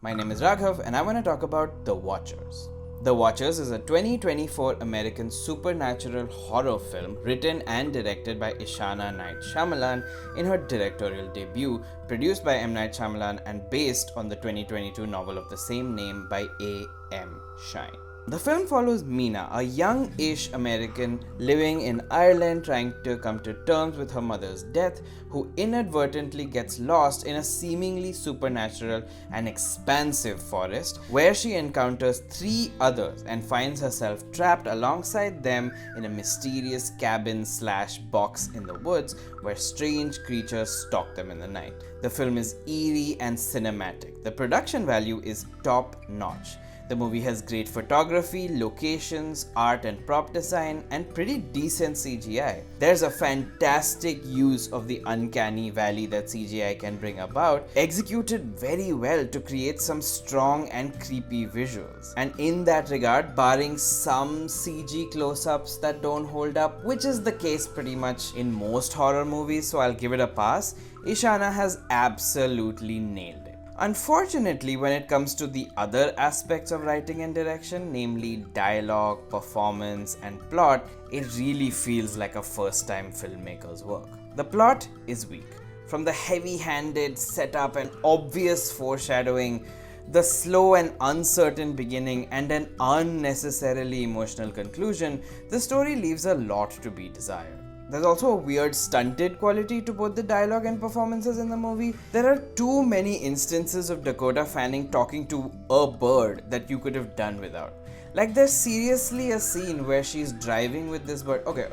My name is Raghav and I want to talk about The Watchers. The Watchers is a 2024 American supernatural horror film written and directed by Ishana Night Shyamalan in her directorial debut, produced by M. Night Shyamalan and based on the 2022 novel of the same name by A. M. Shine. The film follows Mina, a young-ish American living in Ireland trying to come to terms with her mother's death, who inadvertently gets lost in a seemingly supernatural and expansive forest where she encounters three others and finds herself trapped alongside them in a mysterious cabin/box in the woods where strange creatures stalk them in the night. The film is eerie and cinematic. The production value is top-notch. The movie has great photography, locations, art and prop design, and pretty decent CGI. There's a fantastic use of the uncanny valley that CGI can bring about, executed very well to create some strong and creepy visuals. And in that regard, barring some CG close-ups that don't hold up, which is the case pretty much in most horror movies, so I'll give it a pass, Ishana has absolutely nailed it. Unfortunately, when it comes to the other aspects of writing and direction, namely dialogue, performance, and plot, it really feels like a first-time filmmaker's work. The plot is weak. From the heavy-handed setup and obvious foreshadowing, the slow and uncertain beginning, and an unnecessarily emotional conclusion, the story leaves a lot to be desired. There's also a weird stunted quality to both the dialogue and performances in the movie. There are too many instances of Dakota Fanning talking to a bird that you could have done without. Like, there's seriously a scene where she's driving with this bird. Okay,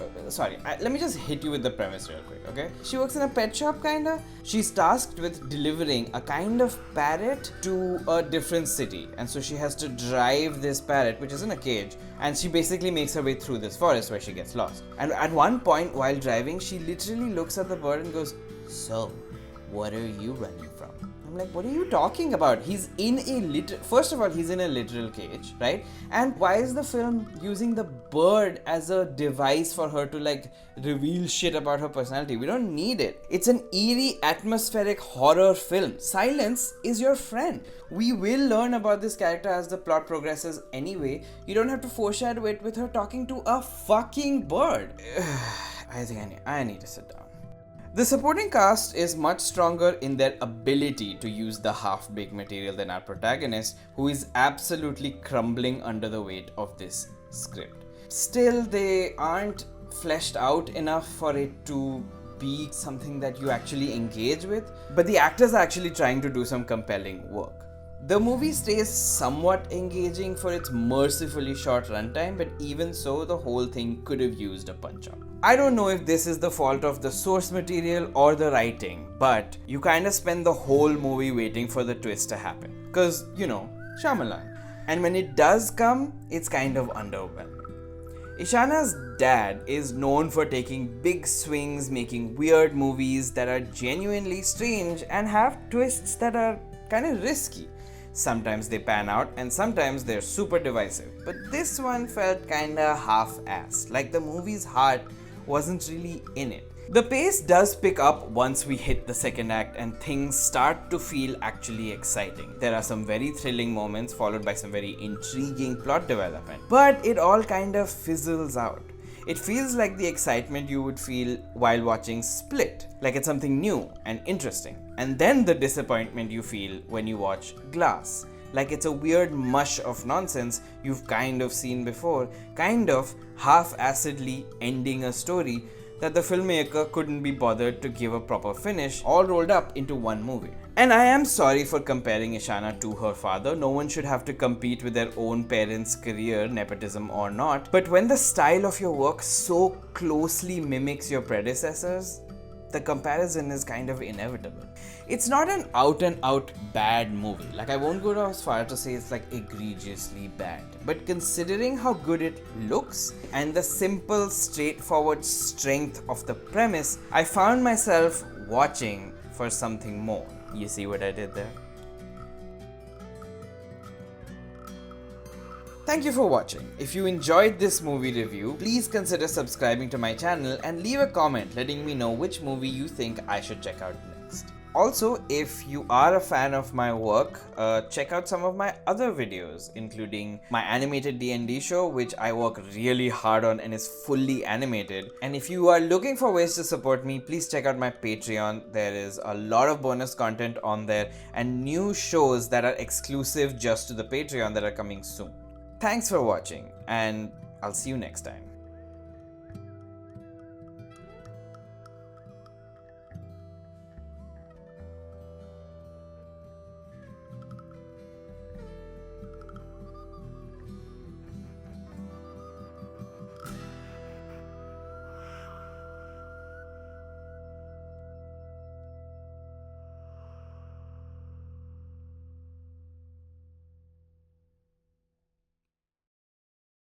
let me just hit you with the premise real quick, okay? She works in a pet shop, kinda. She's tasked with delivering a kind of parrot to a different city. And so she has to drive this parrot, which is in a cage, and she basically makes her way through this forest where she gets lost. And at one point while driving, she literally looks at the bird and goes, "So, what are you running from?" I'm like, what are you talking about? He's in a first of all, he's in a literal cage, right? And why is the film using the bird as a device for her to like reveal shit about her personality? We don't need it. It's an eerie, atmospheric horror film. Silence is your friend. We will learn about this character as the plot progresses anyway. You don't have to foreshadow it with her talking to a fucking bird. I think I need to sit down. The supporting cast is much stronger in their ability to use the half-baked material than our protagonist, who is absolutely crumbling under the weight of this script. Still, they aren't fleshed out enough for it to be something that you actually engage with, but the actors are actually trying to do some compelling work. The movie stays somewhat engaging for its mercifully short runtime, but even so, the whole thing could have used a punch-up. I don't know if this is the fault of the source material or the writing, but you kind of spend the whole movie waiting for the twist to happen. Cause, Shyamalan. And when it does come, it's kind of underwhelming. Ishana's dad is known for taking big swings, making weird movies that are genuinely strange and have twists that are kind of risky. Sometimes they pan out and sometimes they're super divisive. But this one felt kinda half-assed, like the movie's heart wasn't really in it. The pace does pick up once we hit the second act and things start to feel actually exciting. There are some very thrilling moments followed by some very intriguing plot development. But it all kind of fizzles out. It feels like the excitement you would feel while watching Split, like it's something new and interesting. And then the disappointment you feel when you watch Glass, like it's a weird mush of nonsense you've kind of seen before, kind of half-assedly ending a story that the filmmaker couldn't be bothered to give a proper finish, all rolled up into one movie. And I am sorry for comparing Ishana to her father. No one should have to compete with their own parents' career, nepotism or not. But when the style of your work so closely mimics your predecessors, the comparison is kind of inevitable. It's not an out-and-out bad movie. Like, I won't go as far to say it's like egregiously bad. But considering how good it looks and the simple, straightforward strength of the premise, I found myself watching for something more. You see what I did there? Thank you for watching. If you enjoyed this movie review, please consider subscribing to my channel and leave a comment letting me know which movie you think I should check out next. Also, if you are a fan of my work, check out some of my other videos, including my animated D&D show, which I work really hard on and is fully animated. And if you are looking for ways to support me, please check out my Patreon. There is a lot of bonus content on there and new shows that are exclusive just to the Patreon that are coming soon. Thanks for watching, and I'll see you next time.